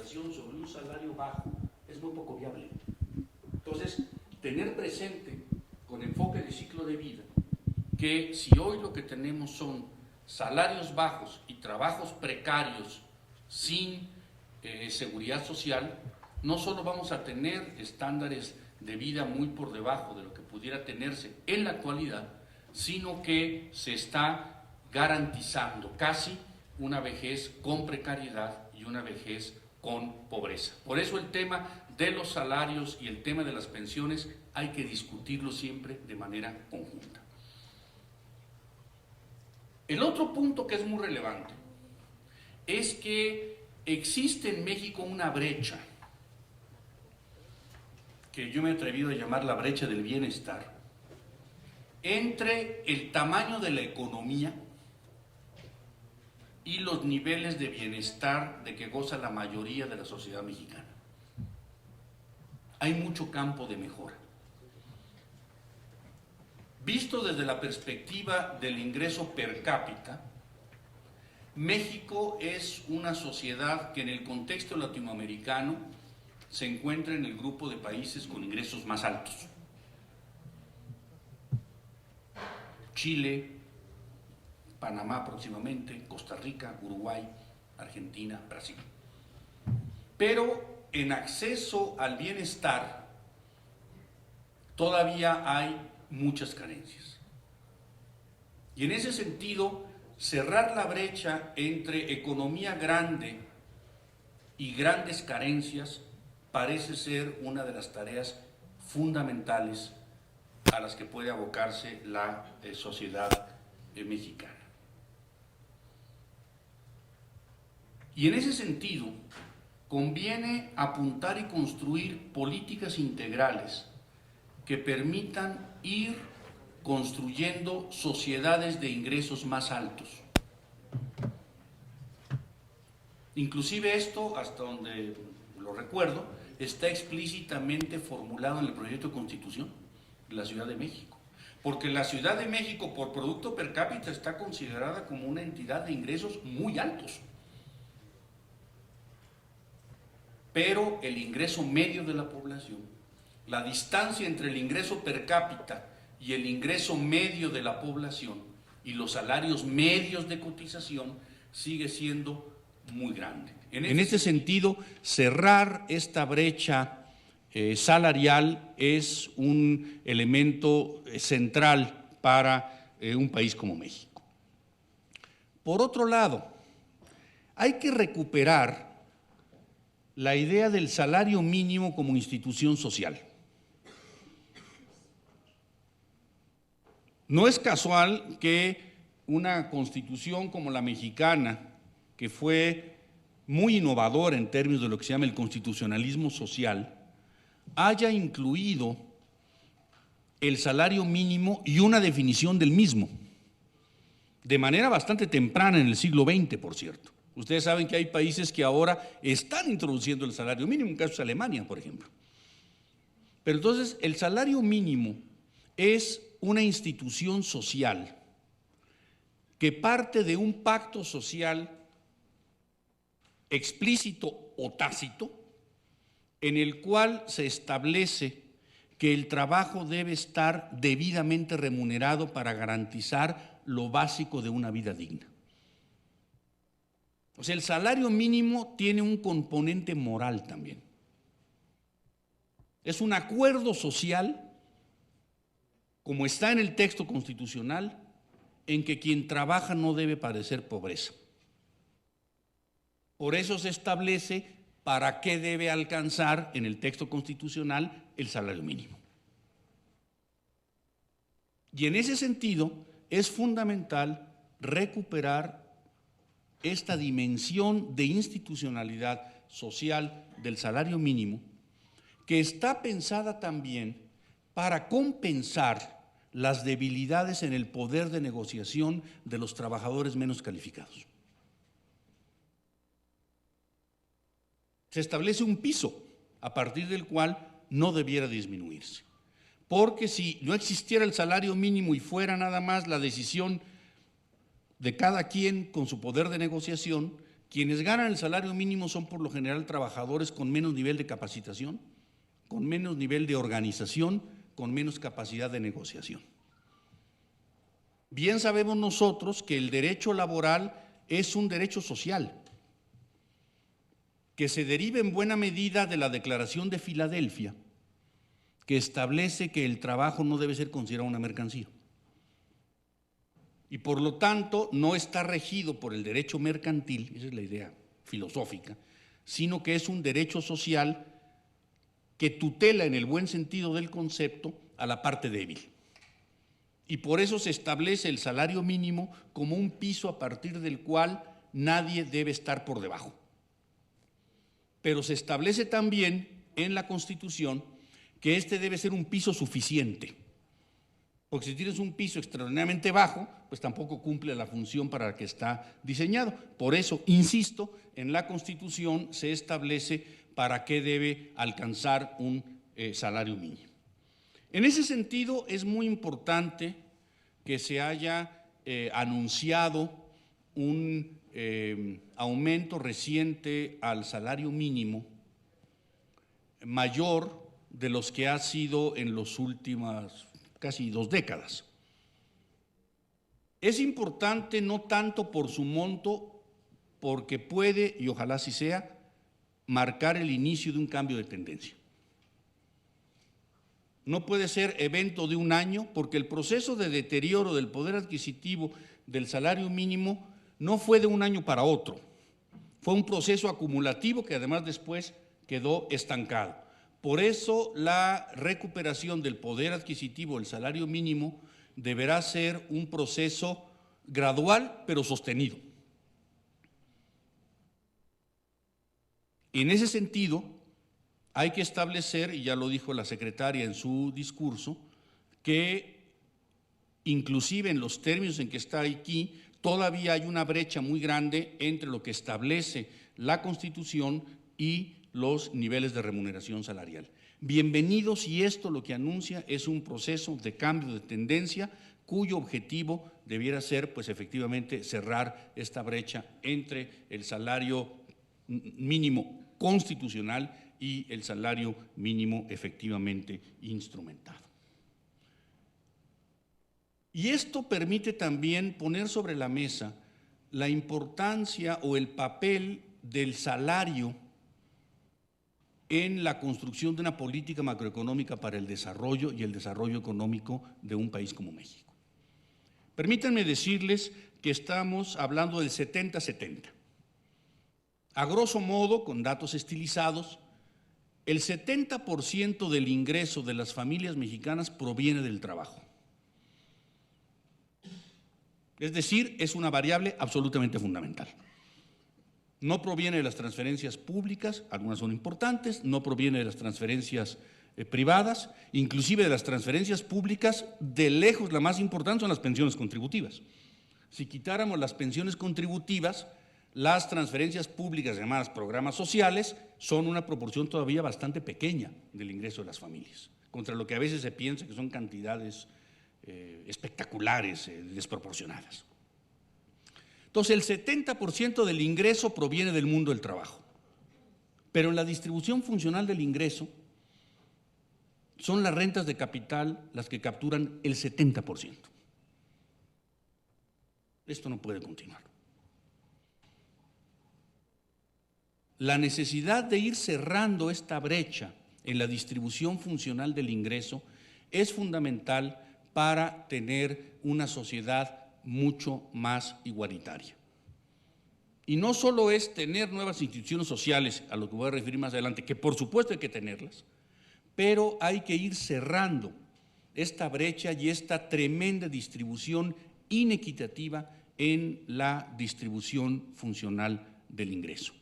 cotización sobre un salario bajo es muy poco viable. Entonces, tener presente con enfoque de ciclo de vida que si hoy lo que tenemos son salarios bajos y trabajos precarios sin seguridad social, no solo vamos a tener estándares de vida muy por debajo de lo que pudiera tenerse en la actualidad, sino que se está garantizando casi una vejez con precariedad y una vejez con pobreza. Por eso el tema de los salarios y el tema de las pensiones hay que discutirlo siempre de manera conjunta. El otro punto que es muy relevante es que existe en México una brecha que yo me he atrevido a llamar la brecha del bienestar entre el tamaño de la economía y los niveles de bienestar de que goza la mayoría de la sociedad mexicana. Hay mucho campo de mejora. Visto desde la perspectiva del ingreso per cápita, México es una sociedad que en el contexto latinoamericano se encuentra en el grupo de países con ingresos más altos. Chile, Panamá próximamente, Costa Rica, Uruguay, Argentina, Brasil. Pero en acceso al bienestar todavía hay muchas carencias. Y en ese sentido, cerrar la brecha entre economía grande y grandes carencias parece ser una de las tareas fundamentales a las que puede abocarse la sociedad mexicana. Y en ese sentido, conviene apuntar y construir políticas integrales que permitan ir construyendo sociedades de ingresos más altos. Inclusive esto, hasta donde lo recuerdo, está explícitamente formulado en el proyecto de Constitución de la Ciudad de México. Porque la Ciudad de México, por producto per cápita, está considerada como una entidad de ingresos muy altos. Pero el ingreso medio de la población, la distancia entre el ingreso per cápita y el ingreso medio de la población y los salarios medios de cotización sigue siendo muy grande. En este sentido, cerrar esta brecha salarial es un elemento central para un país como México. Por otro lado, hay que recuperar la idea del salario mínimo como institución social. No es casual que una constitución como la mexicana, que fue muy innovadora en términos de lo que se llama el constitucionalismo social, haya incluido el salario mínimo y una definición del mismo, de manera bastante temprana en el siglo XX, por cierto. Ustedes saben que hay países que ahora están introduciendo el salario mínimo, en caso es Alemania, por ejemplo. Pero entonces el salario mínimo es una institución social que parte de un pacto social explícito o tácito, en el cual se establece que el trabajo debe estar debidamente remunerado para garantizar lo básico de una vida digna. O sea, el salario mínimo tiene un componente moral también. Es un acuerdo social, como está en el texto constitucional, en que quien trabaja no debe padecer pobreza. Por eso se establece para qué debe alcanzar en el texto constitucional el salario mínimo. Y en ese sentido es fundamental recuperar esta dimensión de institucionalidad social del salario mínimo, que está pensada también para compensar las debilidades en el poder de negociación de los trabajadores menos calificados. Se establece un piso a partir del cual no debiera disminuirse. Porque si no existiera el salario mínimo y fuera nada más la decisión de cada quien con su poder de negociación, Quienes ganan el salario mínimo son por lo general trabajadores con menos nivel de capacitación, con menos nivel de organización, con menos capacidad de negociación. Bien sabemos nosotros que el derecho laboral es un derecho social, que se deriva en buena medida de la Declaración de Filadelfia, que establece que el trabajo no debe ser considerado una mercancía. Y por lo tanto no está regido por el derecho mercantil, esa es la idea filosófica, sino que es un derecho social que tutela en el buen sentido del concepto a la parte débil. Y por eso se establece el salario mínimo como un piso a partir del cual nadie debe estar por debajo. Pero se establece también en la Constitución que este debe ser un piso suficiente. Porque si tienes un piso extraordinariamente bajo, pues tampoco cumple la función para la que está diseñado. Por eso, insisto, en la Constitución se establece para qué debe alcanzar un salario mínimo. En ese sentido, es muy importante que se haya anunciado un aumento reciente al salario mínimo mayor de los que ha sido en las últimas casi 2 décadas. Es importante no tanto por su monto, porque puede, y ojalá así sea, marcar el inicio de un cambio de tendencia. No puede ser evento de un año, porque el proceso de deterioro del poder adquisitivo del salario mínimo no fue de un año para otro. Fue un proceso acumulativo que además después quedó estancado. Por eso la recuperación del poder adquisitivo del salario mínimo deberá ser un proceso gradual pero sostenido. En ese sentido, hay que establecer, y ya lo dijo la secretaria en su discurso, que inclusive en los términos en que está aquí, todavía hay una brecha muy grande entre lo que establece la Constitución y los niveles de remuneración salarial. Bienvenido si esto lo que anuncia es un proceso de cambio de tendencia cuyo objetivo debiera ser, pues efectivamente, cerrar esta brecha entre el salario mínimo constitucional y el salario mínimo efectivamente instrumentado. Y esto permite también poner sobre la mesa la importancia o el papel del salario en la construcción de una política macroeconómica para el desarrollo y el desarrollo económico de un país como México. Permítanme decirles que estamos hablando del 70-70. A grosso modo, con datos estilizados, el 70% del ingreso de las familias mexicanas proviene del trabajo. Es decir, es una variable absolutamente fundamental. No proviene de las transferencias públicas, algunas son importantes, no proviene de las transferencias privadas, inclusive de las transferencias públicas, de lejos la más importante son las pensiones contributivas. Si quitáramos las pensiones contributivas, las transferencias públicas llamadas programas sociales son una proporción todavía bastante pequeña del ingreso de las familias, contra lo que a veces se piensa que son cantidades espectaculares, desproporcionadas. Entonces, el 70% del ingreso proviene del mundo del trabajo, pero en la distribución funcional del ingreso son las rentas de capital las que capturan el 70%. Esto no puede continuar. La necesidad de ir cerrando esta brecha en la distribución funcional del ingreso es fundamental para tener una sociedad mucho más igualitaria. Y no solo es tener nuevas instituciones sociales, a lo que voy a referir más adelante, que por supuesto hay que tenerlas, pero hay que ir cerrando esta brecha y esta tremenda distribución inequitativa en la distribución funcional del ingreso.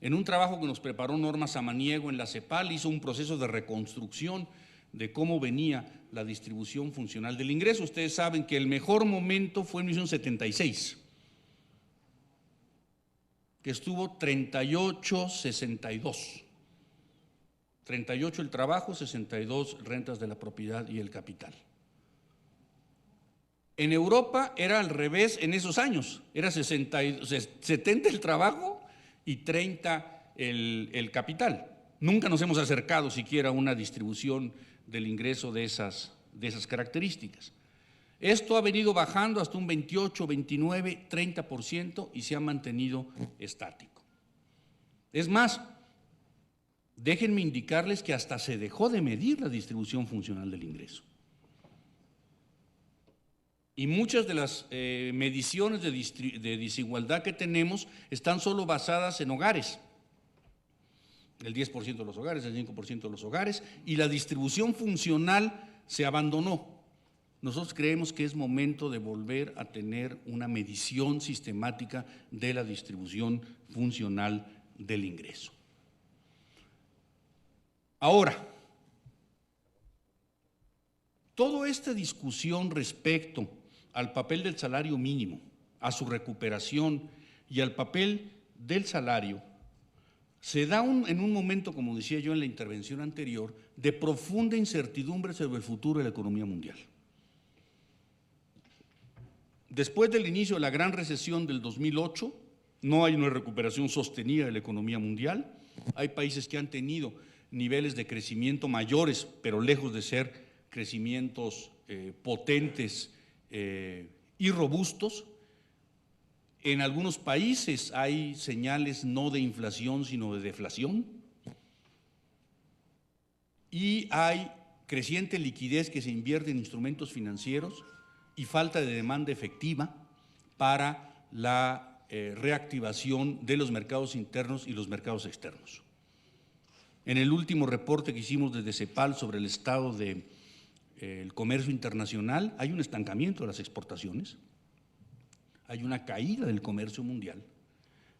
En un trabajo que nos preparó Norma Samaniego en la CEPAL, hizo un proceso de reconstrucción de cómo venía la distribución funcional del ingreso. Ustedes saben que el mejor momento fue en 1976, que estuvo 38-62. 38 el trabajo, 62 rentas de la propiedad y el capital. En Europa era al revés en esos años, era 70 el trabajo y 30 el capital. Nunca nos hemos acercado siquiera a una distribución del ingreso de esas características. Esto ha venido bajando hasta un 28, 29, 30% y se ha mantenido estático. Es más, déjenme indicarles que hasta se dejó de medir la distribución funcional del ingreso. Y muchas de las mediciones de desigualdad que tenemos están solo basadas en hogares. El 10% de los hogares, el 5% de los hogares, y la distribución funcional se abandonó. Nosotros creemos que es momento de volver a tener una medición sistemática de la distribución funcional del ingreso. Ahora, toda esta discusión respecto al papel del salario mínimo, a su recuperación y al papel del salario, se da en un momento, como decía yo en la intervención anterior, de profunda incertidumbre sobre el futuro de la economía mundial. Después del inicio de la gran recesión del 2008, no hay una recuperación sostenida de la economía mundial. Hay países que han tenido niveles de crecimiento mayores, pero lejos de ser crecimientos potentes y robustos. En algunos países hay señales no de inflación, sino de deflación. Y hay creciente liquidez que se invierte en instrumentos financieros y falta de demanda efectiva para la reactivación de los mercados internos y los mercados externos. En el último reporte que hicimos desde CEPAL sobre el estado del comercio internacional, hay un estancamiento de las exportaciones, hay una caída del comercio mundial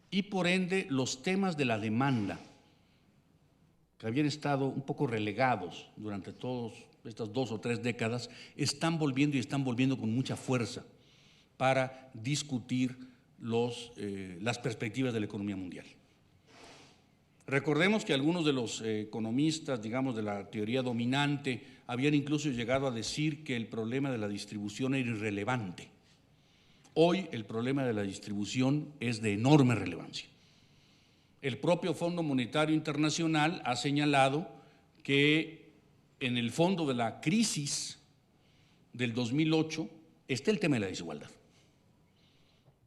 y por ende los temas de la demanda, que habían estado un poco relegados durante todas estas 2 o 3 décadas, están volviendo con mucha fuerza para discutir las perspectivas de la economía mundial. Recordemos que algunos de los economistas, digamos, de la teoría dominante, habían incluso llegado a decir que el problema de la distribución era irrelevante. Hoy el problema de la distribución es de enorme relevancia. El propio Fondo Monetario Internacional ha señalado que en el fondo de la crisis del 2008 está el tema de la desigualdad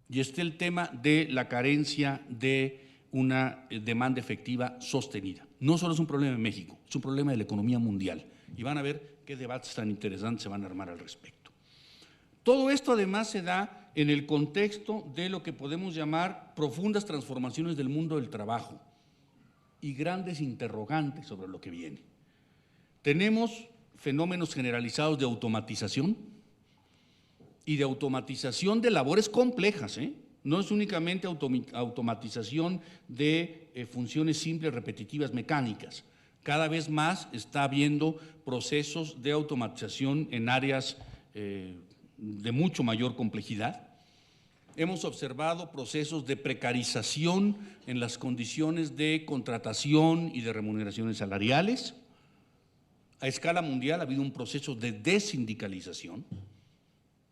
y está el tema de la carencia de una demanda efectiva sostenida. No solo es un problema de México, es un problema de la economía mundial y van a ver qué debates tan interesantes se van a armar al respecto. Todo esto además se da en el contexto de lo que podemos llamar profundas transformaciones del mundo del trabajo y grandes interrogantes sobre lo que viene. Tenemos fenómenos generalizados de automatización y de automatización de labores complejas, No es únicamente automatización de funciones simples, repetitivas, mecánicas. Cada vez más está habiendo procesos de automatización en áreas de mucho mayor complejidad. Hemos observado procesos de precarización en las condiciones de contratación y de remuneraciones salariales. A escala mundial ha habido un proceso de desindicalización.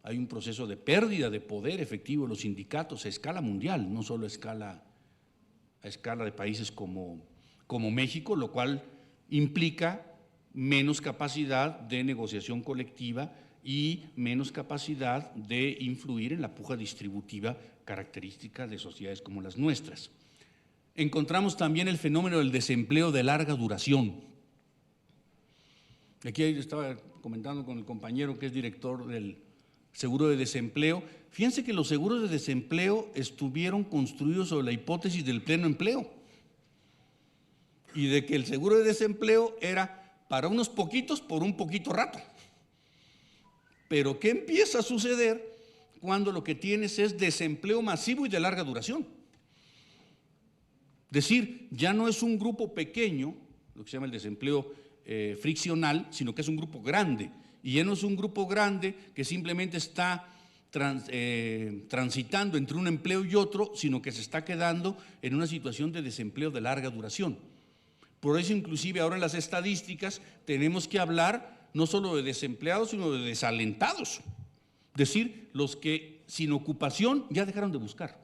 Hay un proceso de pérdida de poder efectivo de los sindicatos a escala mundial, no solo a escala de países como México, lo cual implica menos capacidad de negociación colectiva y menos capacidad de influir en la puja distributiva característica de sociedades como las nuestras. Encontramos también el fenómeno del desempleo de larga duración. Aquí estaba comentando con el compañero que es director del seguro de desempleo. Fíjense que los seguros de desempleo estuvieron construidos sobre la hipótesis del pleno empleo y de que el seguro de desempleo era para unos poquitos por un poquito rato. Pero ¿qué empieza a suceder cuando lo que tienes es desempleo masivo y de larga duración? Es decir, ya no es un grupo pequeño, lo que se llama el desempleo friccional, sino que es un grupo grande. Y ya no es un grupo grande que simplemente está transitando entre un empleo y otro, sino que se está quedando en una situación de desempleo de larga duración. Por eso inclusive ahora en las estadísticas tenemos que hablar no solo de desempleados, sino de desalentados, decir, los que sin ocupación ya dejaron de buscar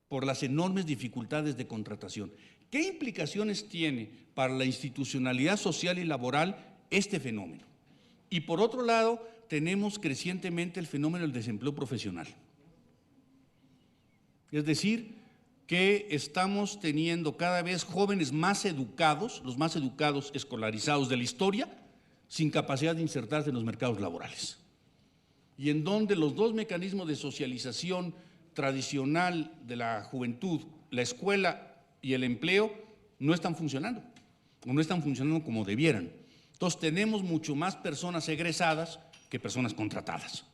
por las enormes dificultades de contratación. ¿Qué implicaciones tiene para la institucionalidad social y laboral este fenómeno? Y por otro lado, tenemos crecientemente el fenómeno del desempleo profesional. Es decir, que estamos teniendo cada vez jóvenes más educados, los más educados escolarizados de la historia, sin capacidad de insertarse en los mercados laborales. Y en donde los dos mecanismos de socialización tradicional de la juventud, la escuela y el empleo, no están funcionando, o no están funcionando como debieran. Entonces tenemos mucho más personas egresadas que personas contratadas.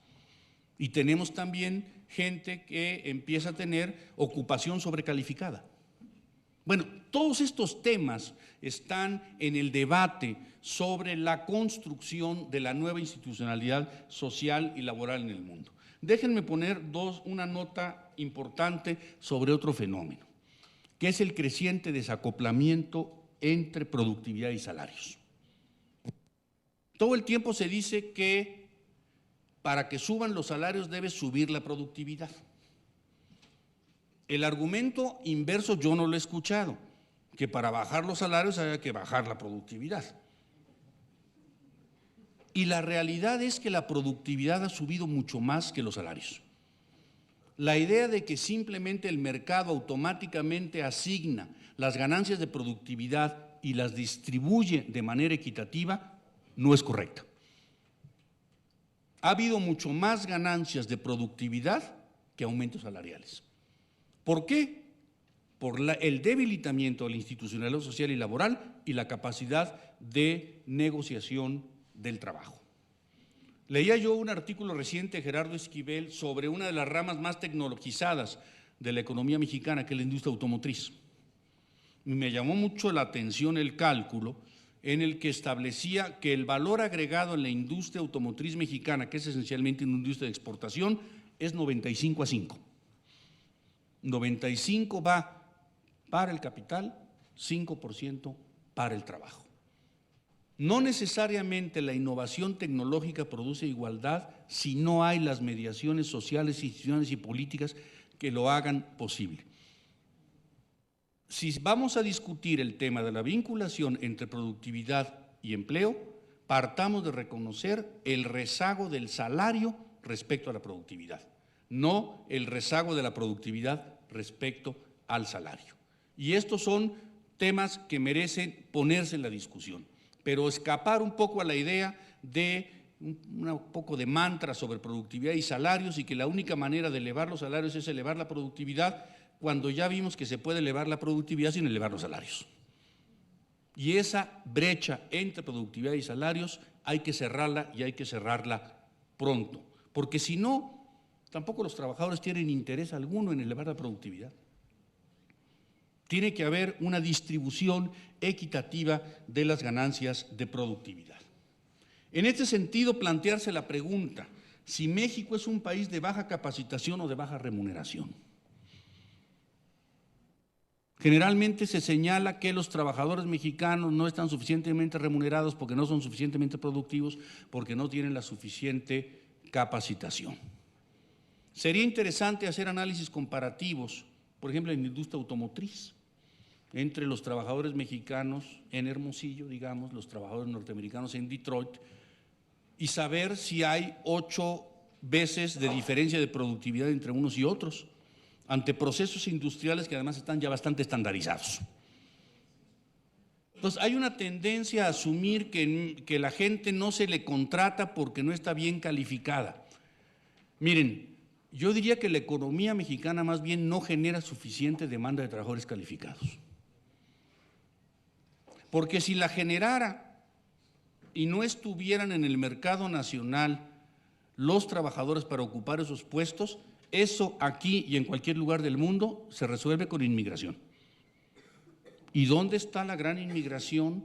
Y tenemos también gente que empieza a tener ocupación sobrecalificada. Bueno, todos estos temas están en el debate sobre la construcción de la nueva institucionalidad social y laboral en el mundo. Déjenme poner una nota importante sobre otro fenómeno, que es el creciente desacoplamiento entre productividad y salarios. Todo el tiempo se dice que para que suban los salarios debe subir la productividad. El argumento inverso yo no lo he escuchado, que para bajar los salarios haya que bajar la productividad. Y la realidad es que la productividad ha subido mucho más que los salarios. La idea de que simplemente el mercado automáticamente asigna las ganancias de productividad y las distribuye de manera equitativa no es correcta. Ha habido mucho más ganancias de productividad que aumentos salariales. ¿Por qué? Por el debilitamiento de la institucionalidad social y laboral y la capacidad de negociación del trabajo. Leía yo un artículo reciente de Gerardo Esquivel sobre una de las ramas más tecnologizadas de la economía mexicana, que es la industria automotriz. Y me llamó mucho la atención el cálculo en el que establecía que el valor agregado en la industria automotriz mexicana, que es esencialmente una industria de exportación, es 95-5. 95 va para el capital, 5% para el trabajo. No necesariamente la innovación tecnológica produce igualdad si no hay las mediaciones sociales, institucionales y políticas que lo hagan posible. Si vamos a discutir el tema de la vinculación entre productividad y empleo, partamos de reconocer el rezago del salario respecto a la productividad, no el rezago de la productividad respecto al salario. Y estos son temas que merecen ponerse en la discusión, pero escapar un poco a la idea de un poco de mantra sobre productividad y salarios y que la única manera de elevar los salarios es elevar la productividad, cuando ya vimos que se puede elevar la productividad sin elevar los salarios. Y esa brecha entre productividad y salarios hay que cerrarla y hay que cerrarla pronto, porque si no, tampoco los trabajadores tienen interés alguno en elevar la productividad. Tiene que haber una distribución equitativa de las ganancias de productividad. En este sentido, plantearse la pregunta, si México es un país de baja capacitación o de baja remuneración. Generalmente se señala que los trabajadores mexicanos no están suficientemente remunerados porque no son suficientemente productivos, porque no tienen la suficiente capacitación. Sería interesante hacer análisis comparativos, por ejemplo, en la industria automotriz, entre los trabajadores mexicanos en Hermosillo, digamos, los trabajadores norteamericanos en Detroit, y saber si hay 8 veces de diferencia de productividad entre unos y otros, ante procesos industriales que además están ya bastante estandarizados. Entonces, hay una tendencia a asumir que la gente no se le contrata porque no está bien calificada. Miren, yo diría que la economía mexicana más bien no genera suficiente demanda de trabajadores calificados. Porque si la generara y no estuvieran en el mercado nacional los trabajadores para ocupar esos puestos, eso aquí y en cualquier lugar del mundo se resuelve con inmigración. ¿Y dónde está la gran inmigración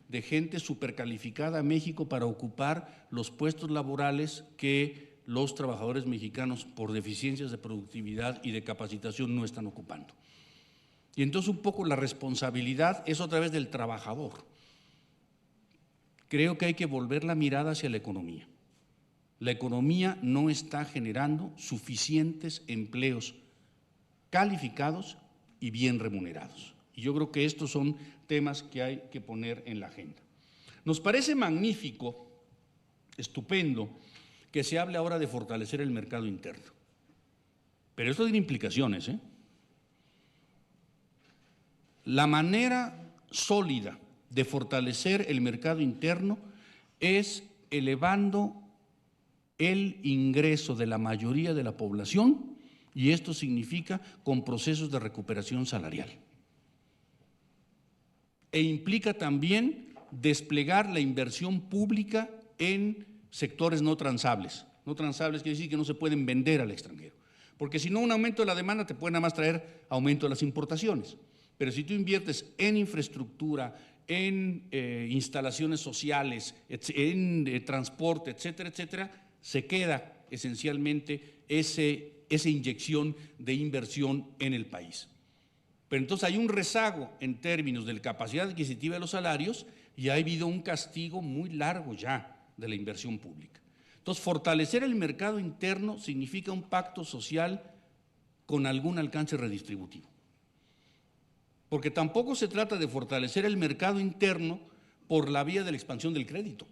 de gente supercalificada a México para ocupar los puestos laborales que los trabajadores mexicanos por deficiencias de productividad y de capacitación no están ocupando? Y entonces un poco la responsabilidad es otra vez del trabajador. Creo que hay que volver la mirada hacia la economía. la economía no está generando suficientes empleos calificados y bien remunerados. Y yo creo que estos son temas que hay que poner en la agenda. Nos parece magnífico, estupendo, que se hable ahora de fortalecer el mercado interno. Pero esto tiene implicaciones, ¿eh? La manera sólida de fortalecer el mercado interno es elevando el ingreso de la mayoría de la población, y esto significa con procesos de recuperación salarial. E implica también desplegar la inversión pública en sectores no transables. No transables quiere decir que no se pueden vender al extranjero, porque si no, un aumento de la demanda te puede nada más traer aumento de las importaciones. Pero si tú inviertes en infraestructura, en instalaciones sociales, en transporte, etcétera, etcétera, se queda esencialmente esa inyección de inversión en el país. Pero entonces hay un rezago en términos de la capacidad adquisitiva de los salarios y ha habido un castigo muy largo ya de la inversión pública. Entonces, fortalecer el mercado interno significa un pacto social con algún alcance redistributivo. Porque tampoco se trata de fortalecer el mercado interno por la vía de la expansión del crédito.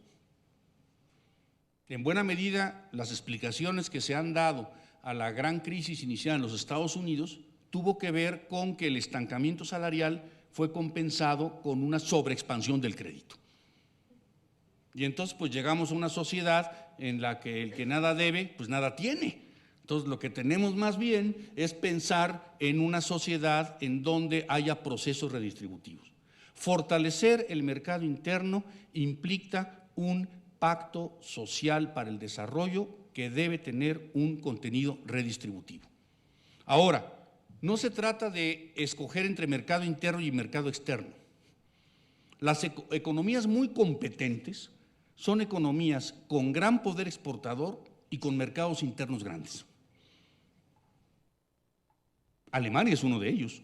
En buena medida, las explicaciones que se han dado a la gran crisis iniciada en los Estados Unidos tuvo que ver con que el estancamiento salarial fue compensado con una sobreexpansión del crédito. Y entonces pues llegamos a una sociedad en la que el que nada debe, pues nada tiene. Entonces, lo que tenemos más bien es pensar en una sociedad en donde haya procesos redistributivos. Fortalecer el mercado interno implica un pacto social para el desarrollo que debe tener un contenido redistributivo. Ahora, no se trata de escoger entre mercado interno y mercado externo. Las economías muy competentes son economías con gran poder exportador y con mercados internos grandes. Alemania es uno de ellos,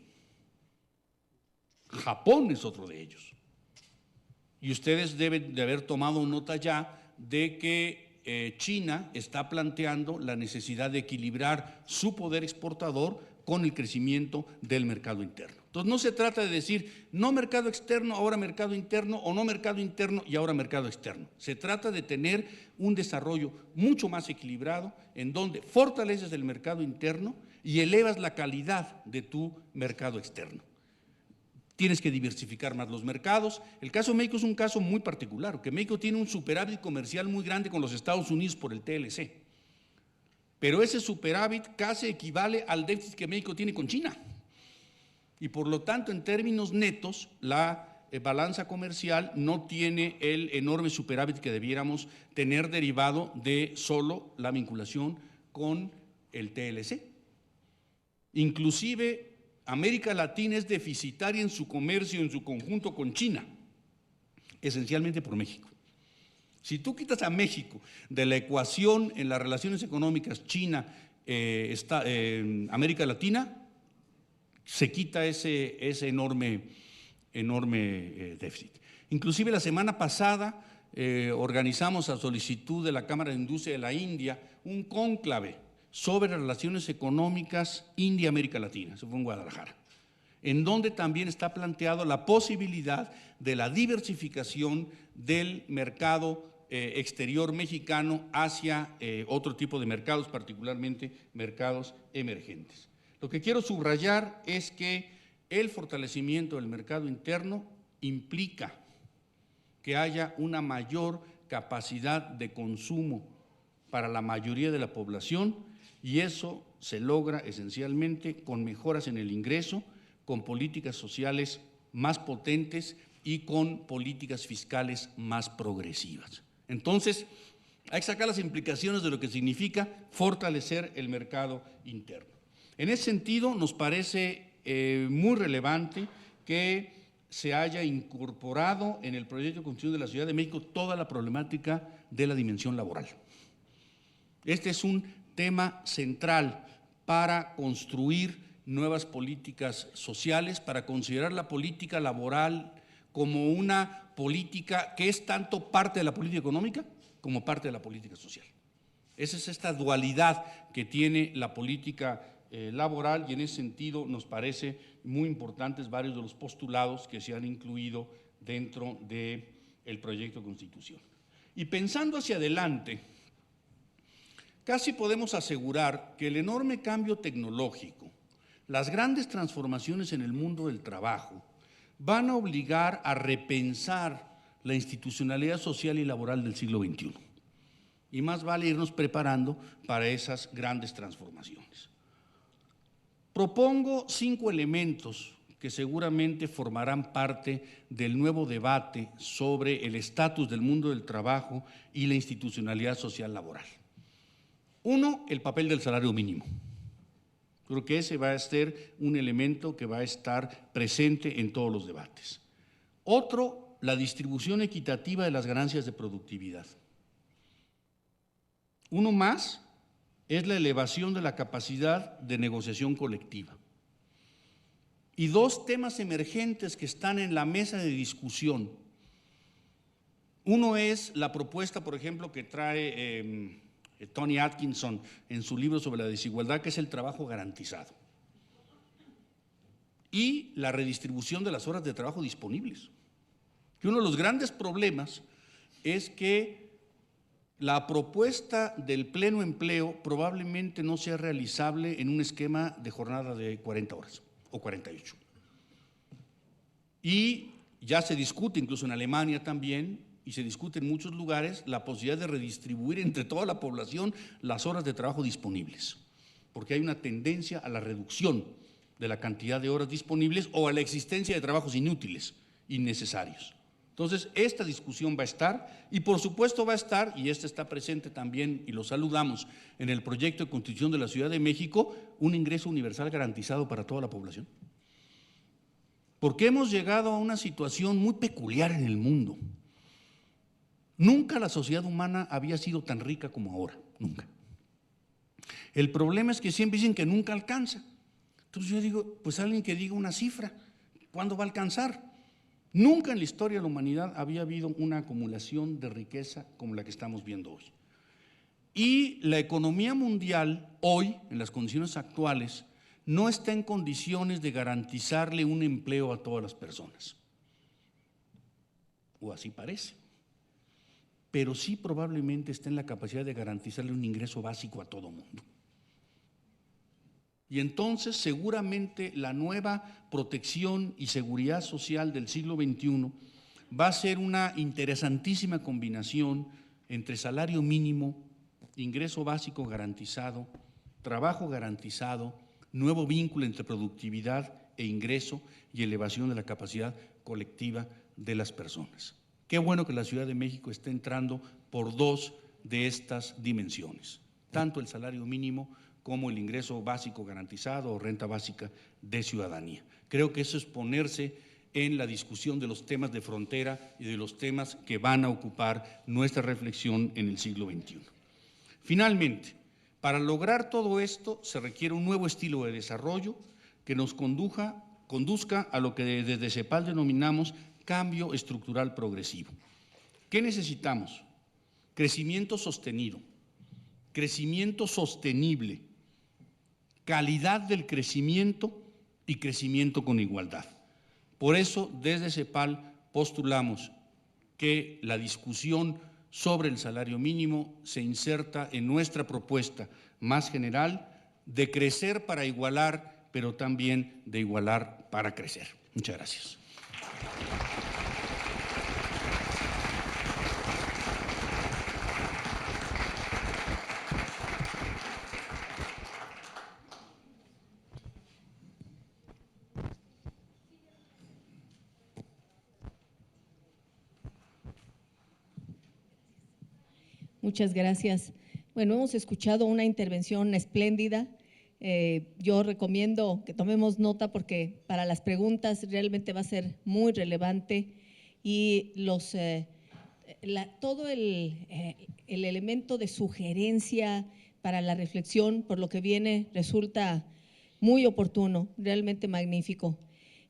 Japón es otro de ellos. Y ustedes deben de haber tomado nota ya de que China está planteando la necesidad de equilibrar su poder exportador con el crecimiento del mercado interno. Entonces, no se trata de decir no mercado externo, ahora mercado interno, o no mercado interno y ahora mercado externo. Se trata de tener un desarrollo mucho más equilibrado en donde fortaleces el mercado interno y elevas la calidad de tu mercado externo. Tienes que diversificar más los mercados. El caso de México es un caso muy particular, porque México tiene un superávit comercial muy grande con los Estados Unidos por el TLC. Pero ese superávit casi equivale al déficit que México tiene con China. Y por lo tanto, en términos netos, la balanza comercial no tiene el enorme superávit que debiéramos tener derivado de solo la vinculación con el TLC. Inclusive, América Latina es deficitaria en su comercio en su conjunto con China, esencialmente por México. Si tú quitas a México de la ecuación en las relaciones económicas China, América Latina, se quita ese enorme déficit. Inclusive la semana pasada organizamos a solicitud de la Cámara de Industria de la India un cónclave sobre relaciones económicas India-América Latina, eso fue en Guadalajara, en donde también está planteado la posibilidad de la diversificación del mercado exterior mexicano hacia otro tipo de mercados, particularmente mercados emergentes. Lo que quiero subrayar es que el fortalecimiento del mercado interno implica que haya una mayor capacidad de consumo para la mayoría de la población, y eso se logra esencialmente con mejoras en el ingreso, con políticas sociales más potentes y con políticas fiscales más progresivas. Entonces, hay que sacar las implicaciones de lo que significa fortalecer el mercado interno. En ese sentido, nos parece muy relevante que se haya incorporado en el proyecto de Constitución de la Ciudad de México toda la problemática de la dimensión laboral. Este es un tema central para construir nuevas políticas sociales, para considerar la política laboral como una política que es tanto parte de la política económica como parte de la política social. Esa es esta dualidad que tiene la política laboral, y en ese sentido nos parece muy importantes varios de los postulados que se han incluido dentro del proyecto de Constitución. Y pensando hacia adelante, casi podemos asegurar que el enorme cambio tecnológico, las grandes transformaciones en el mundo del trabajo, van a obligar a repensar la institucionalidad social y laboral del siglo XXI. Y más vale irnos preparando para esas grandes transformaciones. Propongo 5 elementos que seguramente formarán parte del nuevo debate sobre el estatus del mundo del trabajo y la institucionalidad social laboral. 1, el papel del salario mínimo. Creo que ese va a ser un elemento que va a estar presente en todos los debates. Otro, la distribución equitativa de las ganancias de productividad. Uno más es la elevación de la capacidad de negociación colectiva. Y 2 temas emergentes que están en la mesa de discusión. Uno es la propuesta, por ejemplo, que trae Tony Atkinson en su libro sobre la desigualdad, que es el trabajo garantizado. Y la redistribución de las horas de trabajo disponibles. Que uno de los grandes problemas es que la propuesta del pleno empleo probablemente no sea realizable en un esquema de jornada de 40 horas o 48. Y ya se discute, incluso en Alemania también, y se discute en muchos lugares, la posibilidad de redistribuir entre toda la población las horas de trabajo disponibles, porque hay una tendencia a la reducción de la cantidad de horas disponibles o a la existencia de trabajos inútiles, innecesarios. Entonces, esta discusión va a estar, y por supuesto va a estar, y este está presente también, y lo saludamos, en el proyecto de Constitución de la Ciudad de México, un ingreso universal garantizado para toda la población. Porque hemos llegado a una situación muy peculiar en el mundo. Nunca la sociedad humana había sido tan rica como ahora, nunca. El problema es que siempre dicen que nunca alcanza. Entonces yo digo, pues alguien que diga una cifra, ¿cuándo va a alcanzar? Nunca en la historia de la humanidad había habido una acumulación de riqueza como la que estamos viendo hoy. Y la economía mundial hoy, en las condiciones actuales, no está en condiciones de garantizarle un empleo a todas las personas. O así parece. Pero sí probablemente está en la capacidad de garantizarle un ingreso básico a todo mundo. Y entonces seguramente la nueva protección y seguridad social del siglo XXI va a ser una interesantísima combinación entre salario mínimo, ingreso básico garantizado, trabajo garantizado, nuevo vínculo entre productividad e ingreso y elevación de la capacidad colectiva de las personas. Qué bueno que la Ciudad de México esté entrando por 2 de estas dimensiones, tanto el salario mínimo como el ingreso básico garantizado o renta básica de ciudadanía. Creo que eso es ponerse en la discusión de los temas de frontera y de los temas que van a ocupar nuestra reflexión en el siglo XXI. Finalmente, para lograr todo esto se requiere un nuevo estilo de desarrollo que nos conduzca a lo que desde CEPAL denominamos cambio estructural progresivo. ¿Qué necesitamos? Crecimiento sostenido, crecimiento sostenible, calidad del crecimiento y crecimiento con igualdad. Por eso, desde CEPAL postulamos que la discusión sobre el salario mínimo se inserta en nuestra propuesta más general de crecer para igualar, pero también de igualar para crecer. Muchas gracias. Muchas gracias. Bueno, hemos escuchado una intervención espléndida. Yo recomiendo que tomemos nota porque para las preguntas realmente va a ser muy relevante y todo el elemento de sugerencia para la reflexión por lo que viene resulta muy oportuno, realmente magnífico.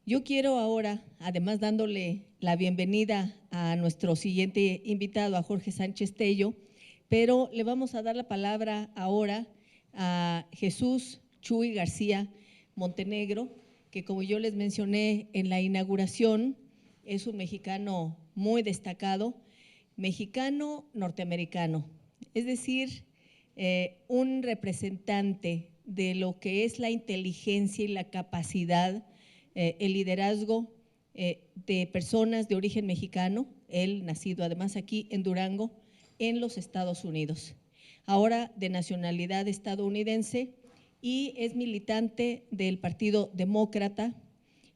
Yo quiero ahora, además dándole la bienvenida a nuestro siguiente invitado, a Jorge Sánchez Tello, pero le vamos a dar la palabra ahora a Jesús Chuy García Montenegro, que como yo les mencioné en la inauguración, es un mexicano muy destacado, mexicano norteamericano, es decir, un representante de lo que es la inteligencia y la capacidad, el liderazgo de personas de origen mexicano, él nacido además aquí en Durango, en los Estados Unidos, ahora de nacionalidad estadounidense, y es militante del Partido Demócrata,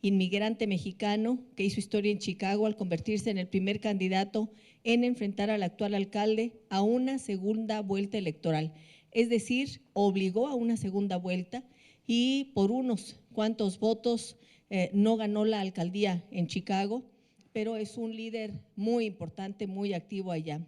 inmigrante mexicano que hizo historia en Chicago al convertirse en el primer candidato en enfrentar al actual alcalde a una segunda vuelta electoral. Es decir, obligó a una segunda vuelta y por unos cuantos votos no ganó la alcaldía en Chicago, pero es un líder muy importante, muy activo allá.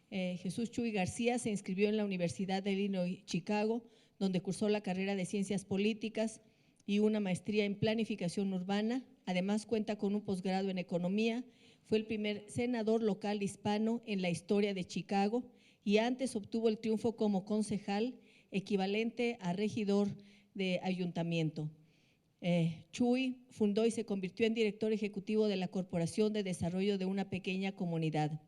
Jesús Chuy García se inscribió en la Universidad de Illinois, Chicago, donde cursó la carrera de Ciencias Políticas y una maestría en Planificación Urbana. Además cuenta con un posgrado en Economía. Fue el primer senador local hispano en la historia de Chicago y antes obtuvo el triunfo como concejal, equivalente a regidor de ayuntamiento. Chuy fundó y se convirtió en director ejecutivo de la Corporación de Desarrollo de una pequeña comunidad.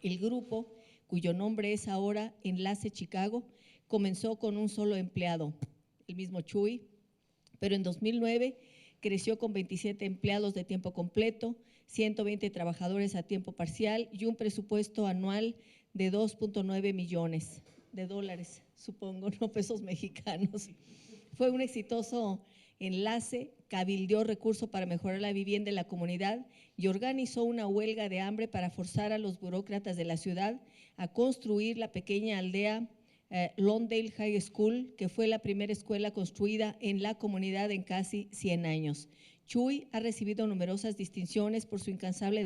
El grupo, cuyo nombre es ahora Enlace Chicago, comenzó con un solo empleado, el mismo Chuy, pero en 2009 creció con 27 empleados de tiempo completo, 120 trabajadores a tiempo parcial y un presupuesto anual de 2.9 millones de dólares, supongo, no pesos mexicanos. Fue un exitoso enlace, cabildeó recursos para mejorar la vivienda en la comunidad y organizó una huelga de hambre para forzar a los burócratas de la ciudad a construir la pequeña aldea Lawndale High School, que fue la primera escuela construida en la comunidad en casi 100 años. Chuy ha recibido numerosas distinciones por su incansable